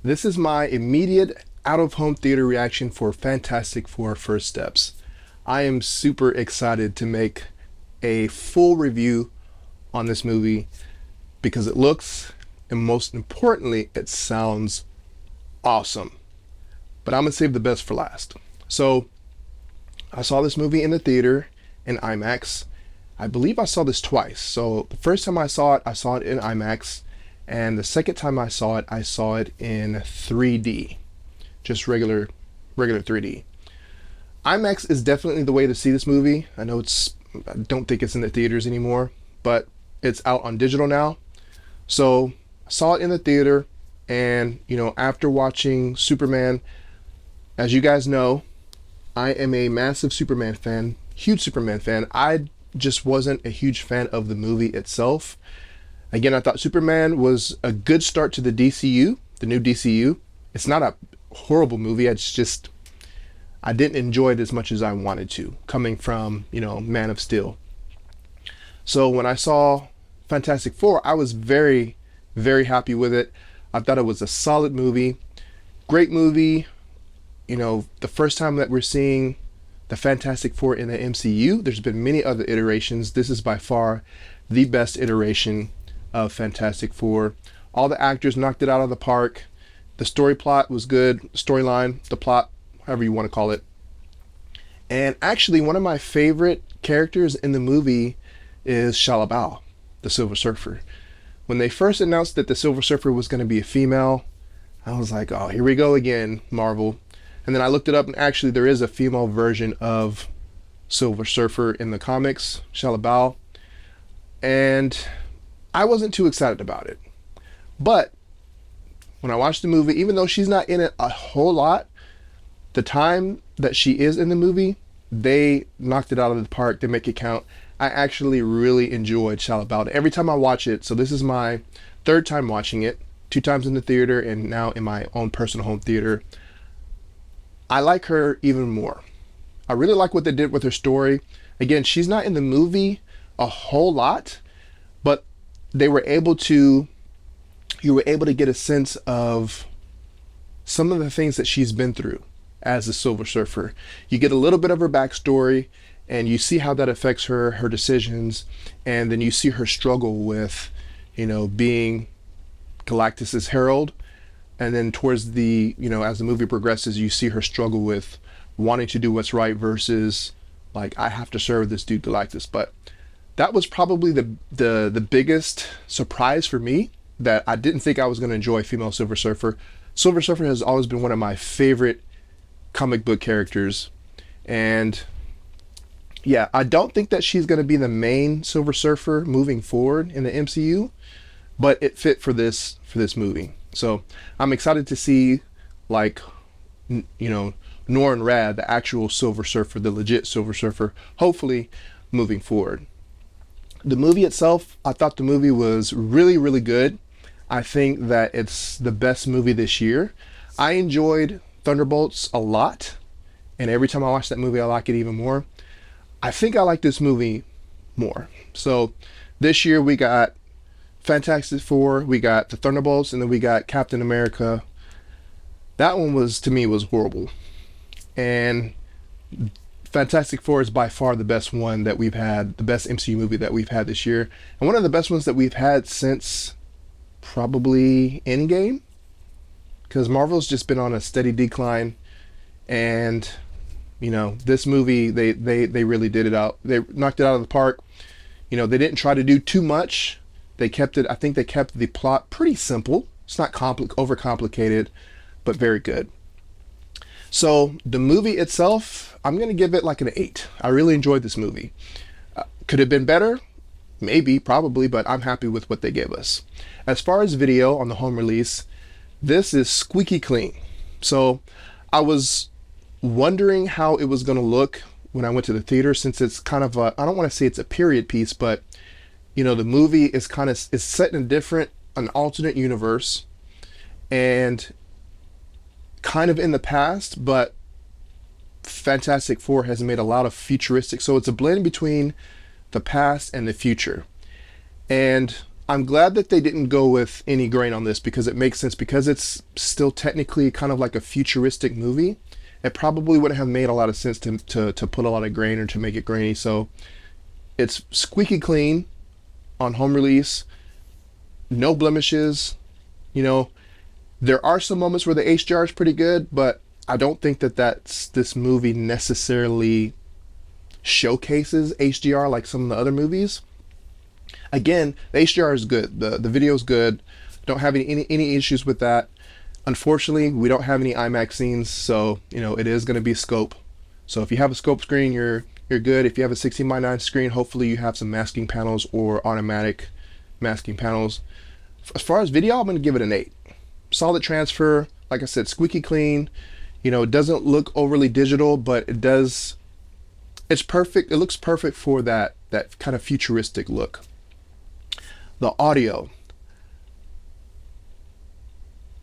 This is my immediate out-of-home theater reaction for Fantastic Four First Steps. I am super excited to make a full review on this movie because it looks, and most importantly, it sounds awesome. But I'm gonna save the best for last. So I saw this movie in the theater in IMAX. I believe I saw this twice. So the first time I saw it in IMAX. And the second time I saw it in 3D, just regular 3D. IMAX is definitely the way to see this movie. I don't think it's in the theaters anymore, but it's out on digital now. So I saw it in the theater, and after watching Superman, as you guys know, I am a massive Superman fan, huge Superman fan. I just wasn't a huge fan of the movie itself. Again, I thought Superman was a good start to the DCU, the new DCU. It's not a horrible movie. It's just, I didn't enjoy it as much as I wanted to, coming from, Man of Steel. So when I saw Fantastic Four, I was very, very happy with it. I thought it was a solid movie, great movie. The first time that we're seeing the Fantastic Four in the MCU, there's been many other iterations. This is by far the best iteration of Fantastic Four. All the actors knocked it out of the park. The story plot was good. Storyline, the plot, however you want to call it. And actually, one of my favorite characters in the movie is Shalla, the Silver Surfer. When they first announced that the Silver Surfer was going to be a female, I was like, oh, here we go again, Marvel. And then I looked it up, and actually there is a female version of Silver Surfer in the comics, Shalla. And I wasn't too excited about it. But when I watched the movie, even though she's not in it a whole lot, the time that she is in the movie, they knocked it out of the park. They make it count. I actually really enjoyed Shalla. Every time I watch it, so this is my third time watching it, 2 times in the theater and now in my own personal home theater, I like her even more. I really like what they did with her story. Again, she's not in the movie a whole lot, but you were able to get a sense of some of the things that she's been through as a Silver Surfer. You get a little bit of her backstory, and you see how that affects her decisions, and then you see her struggle with, being Galactus's herald, and then towards the, as the movie progresses, you see her struggle with wanting to do what's right versus like, I have to serve this dude Galactus. But that was probably the biggest surprise for me, that I didn't think I was going to enjoy female Silver Surfer. Silver Surfer has always been one of my favorite comic book characters. And yeah, I don't think that she's going to be the main Silver Surfer moving forward in the MCU, but it fit for this movie. So I'm excited to see, like, Norrin Radd, the actual Silver Surfer, the legit Silver Surfer, hopefully moving forward. The movie itself, I thought the movie was really, really good. I think that it's the best movie this year. I enjoyed Thunderbolts a lot, and every time I watch that movie, I like it even more. I think I like this movie more. So this year we got Fantastic Four, we got the Thunderbolts, and then we got Captain America. That one was, to me, was horrible. And Fantastic Four is by far the best one that we've had, the best MCU movie that we've had this year, and one of the best ones that we've had since probably Endgame, because Marvel's just been on a steady decline. And this movie, they really did it out. They knocked it out of the park. They didn't try to do too much. They kept it, I think they kept the plot pretty simple. It's not overcomplicated, but very good. So the movie itself, I'm going to give it like an 8. I really enjoyed this movie. Could have been better? Maybe, probably, but I'm happy with what they gave us. As far as video on the home release, this is squeaky clean. So I was wondering how it was going to look when I went to the theater, since it's kind of a, I don't want to say it's a period piece, but the movie is is set in an alternate universe, and kind of in the past, but Fantastic Four has made a lot of futuristic, so it's a blend between the past and the future. And I'm glad that they didn't go with any grain on this, because it makes sense, because it's still technically kind of like a futuristic movie. It probably wouldn't have made a lot of sense to put a lot of grain or to make it grainy. So it's squeaky clean on home release, no blemishes. You know, there are some moments where the HDR is pretty good, but I don't think that this movie necessarily showcases HDR like some of the other movies. Again, the HDR is good. The video is good. Don't have any issues with that. Unfortunately, we don't have any IMAX scenes, so you know it is going to be scope. So if you have a scope screen, you're good. If you have a 16:9 screen, hopefully you have some masking panels or automatic masking panels. As far as video, I'm going to give it an 8. Solid transfer. Like I said, squeaky clean. You know, it doesn't look overly digital, but it does. It's perfect. It looks perfect for that kind of futuristic look. The audio.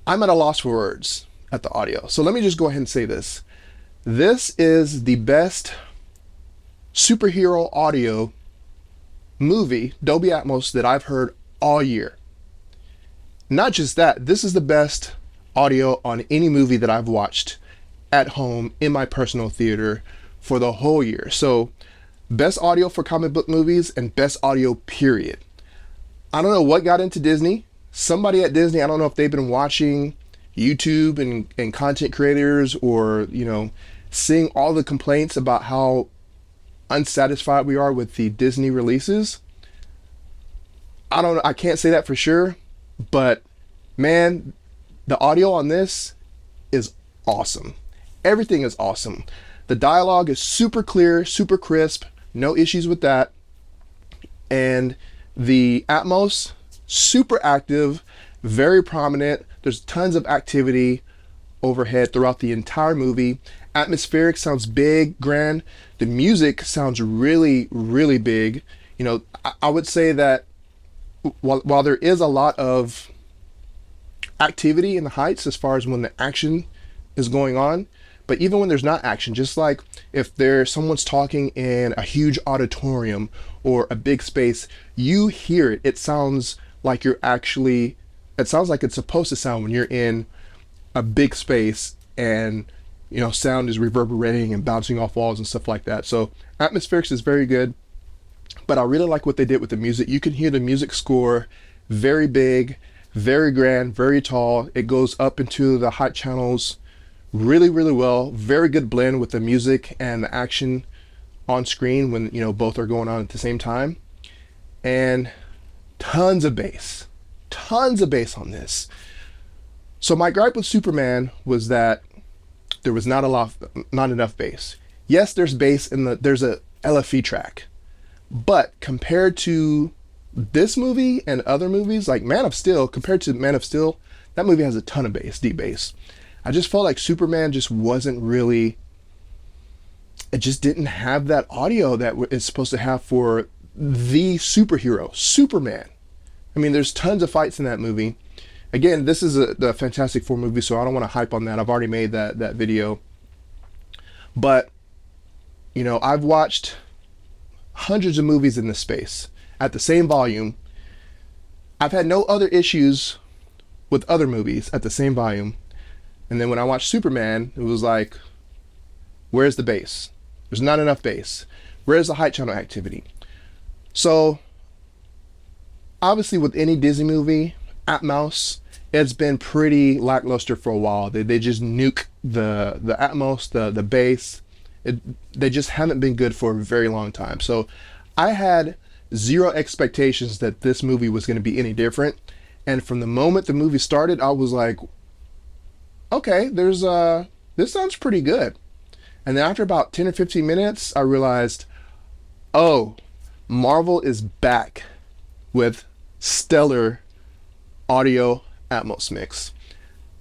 I'm at a loss for words at the audio. So let me just go ahead and say this. This is the best superhero audio movie, Dolby Atmos, that I've heard all year. Not just that, this is the best audio on any movie that I've watched at home in my personal theater for the whole year. So best audio for comic book movies and best audio period. I don't know what got into Disney. Somebody at Disney, I don't know if they've been watching YouTube and content creators, or, you know, seeing all the complaints about how unsatisfied we are with the Disney releases. I don't know. I can't say that for sure, but man, the audio on this is awesome. Everything is awesome. The dialogue is super clear, super crisp, no issues with that. And the Atmos, super active, very prominent. There's tons of activity overhead throughout the entire movie. Atmospheric sounds big, grand. The music sounds really, really big. You know, I would say that while there is a lot of activity in the heights as far as when the action is going on, but even when there's not action, just like if someone's talking in a huge auditorium or a big space, you hear it. It sounds like it sounds like it's supposed to sound when you're in a big space, and you know, sound is reverberating and bouncing off walls and stuff like that. So atmospherics is very good, but I really like what they did with the music. You can hear the music score, very big, very grand, very tall. It goes up into the high channels really, really well. Very good blend with the music and the action on screen when, you know, both are going on at the same time. And tons of bass on this. So my gripe with Superman was that there was not enough bass. Yes, there's bass there's a LFE track, but compared to this movie and other movies like Man of Steel, that movie has a ton of bass, deep bass. I just felt like Superman just wasn't really, it just didn't have that audio that it's supposed to have for the superhero, Superman. I mean, there's tons of fights in that movie. Again, this is the Fantastic Four movie, so I don't want to hype on that. I've already made that video. But, you know, I've watched hundreds of movies in this space at the same volume. I've had no other issues with other movies at the same volume. And then when I watched Superman, it was like, where's the bass? There's not enough bass. Where's the high channel activity? So, obviously with any Disney movie, Atmos, it's been pretty lackluster for a while. They just nuke the Atmos, the bass. They just haven't been good for a very long time. So I had zero expectations that this movie was going to be any different. And from the moment the movie started, I was like, okay, this sounds pretty good. And then after about 10 or 15 minutes, I realized, oh, Marvel is back with stellar audio Atmos mix.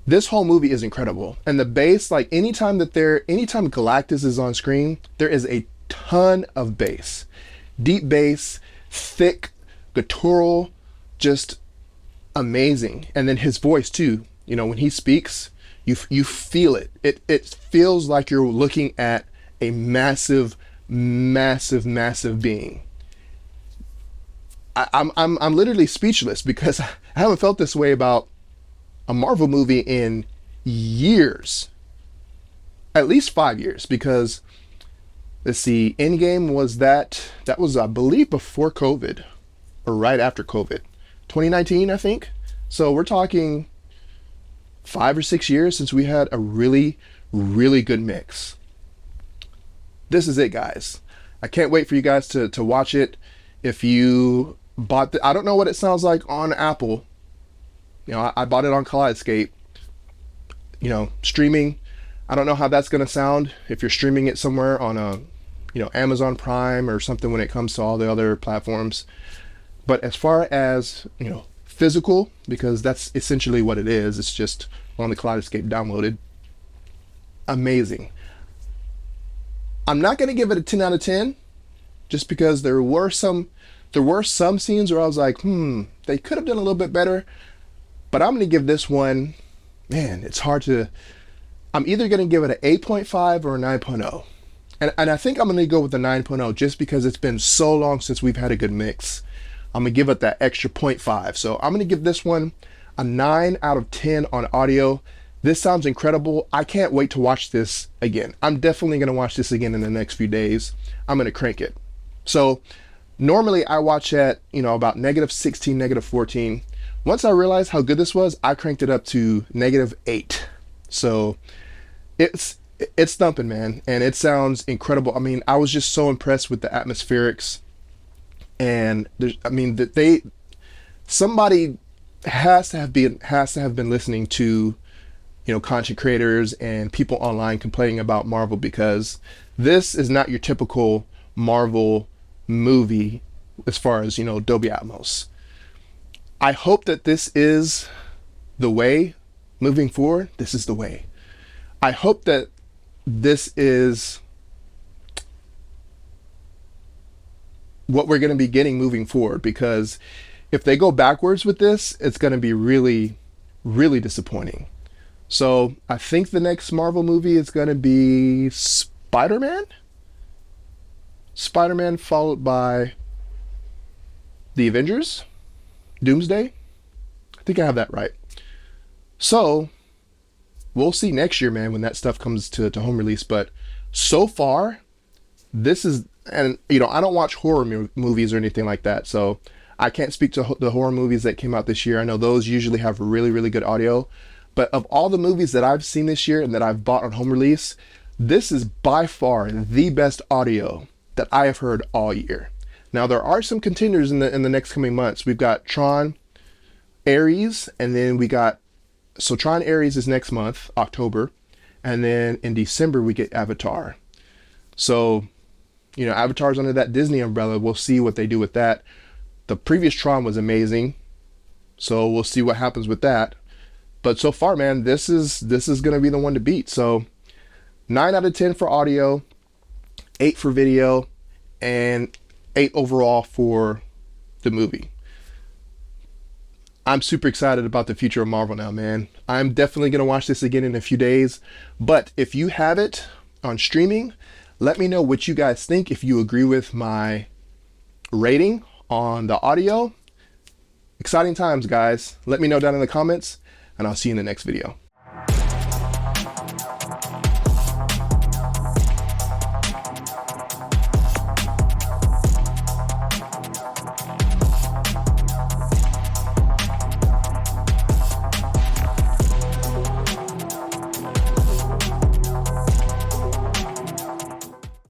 This whole movie is incredible. And the bass, like anytime Galactus is on screen, there is a ton of bass. Deep bass, thick, guttural, just amazing. And then his voice too. You know, when he speaks, you feel it. It feels like you're looking at a massive, massive, massive being. I'm literally speechless because I haven't felt this way about a Marvel movie in years, at least 5 years. Because let's see, Endgame was that was I believe before COVID or right after COVID, 2019 I think. So we're talking 5 or 6 years since we had a really good mix. This is it, guys. I can't wait for you guys to watch it. If you bought I don't know what it sounds like on Apple. You know, I bought it on Kaleidescape. You know, streaming. I don't know how that's going to sound if you're streaming it somewhere on a, you know, Amazon Prime or something when it comes to all the other platforms. But as far as, you know, physical, because that's essentially what it is. It's just on the Kaleidescape downloaded. Amazing. I'm not going to give it a 10 out of 10 just because there were some scenes where I was like, they could have done a little bit better. But I'm going to give this one, man, it's hard to, I'm either going to give it an 8.5 or a 9.0. And I think I'm going to go with the 9.0 just because it's been so long since we've had a good mix. I'm going to give it that extra 0.5. So I'm going to give this one a 9 out of 10 on audio. This sounds incredible. I can't wait to watch this again. I'm definitely going to watch this again in the next few days. I'm going to crank it. So normally I watch at, you know, about -16, -14. Once I realized how good this was, I cranked it up to -8. So it's thumping, man. And it sounds incredible. I mean, I was just so impressed with the atmospherics. And there's, I mean, that somebody has to have been listening to, you know, content creators and people online complaining about Marvel, because this is not your typical Marvel movie as far as, you know, Dolby Atmos. I hope that this is the way moving forward. This is the way. I hope that this is what we're going to be getting moving forward, because if they go backwards with this, it's going to be really disappointing. So I think the next Marvel movie is going to be Spider-Man followed by the Avengers, Doomsday. I think I have that right. So we'll see next year, man, when that stuff comes to home release. But so far, this is, and you know, I don't watch horror movies or anything like that, so I can't speak to the horror movies that came out this year. I know those usually have really good audio. But of all the movies that I've seen this year and that I've bought on home release, this is by far the best audio that I have heard all year. Now there are some contenders in the next coming months. We've got Tron, Ares, and then we got, so Tron Ares is next month, October, and then in December we get Avatar. So, you know, Avatar's under that Disney umbrella. We'll see what they do with that. The previous Tron was amazing, so we'll see what happens with that. But so far, man, this is going to be the one to beat. So 9 out of 10 for audio, 8 for video, and 8 overall for the movie. I'm super excited about the future of Marvel now, man. I'm definitely going to watch this again in a few days. But if you have it on streaming, let me know what you guys think. If you agree with my rating on the audio. Exciting times, guys. Let me know down in the comments, and I'll see you in the next video.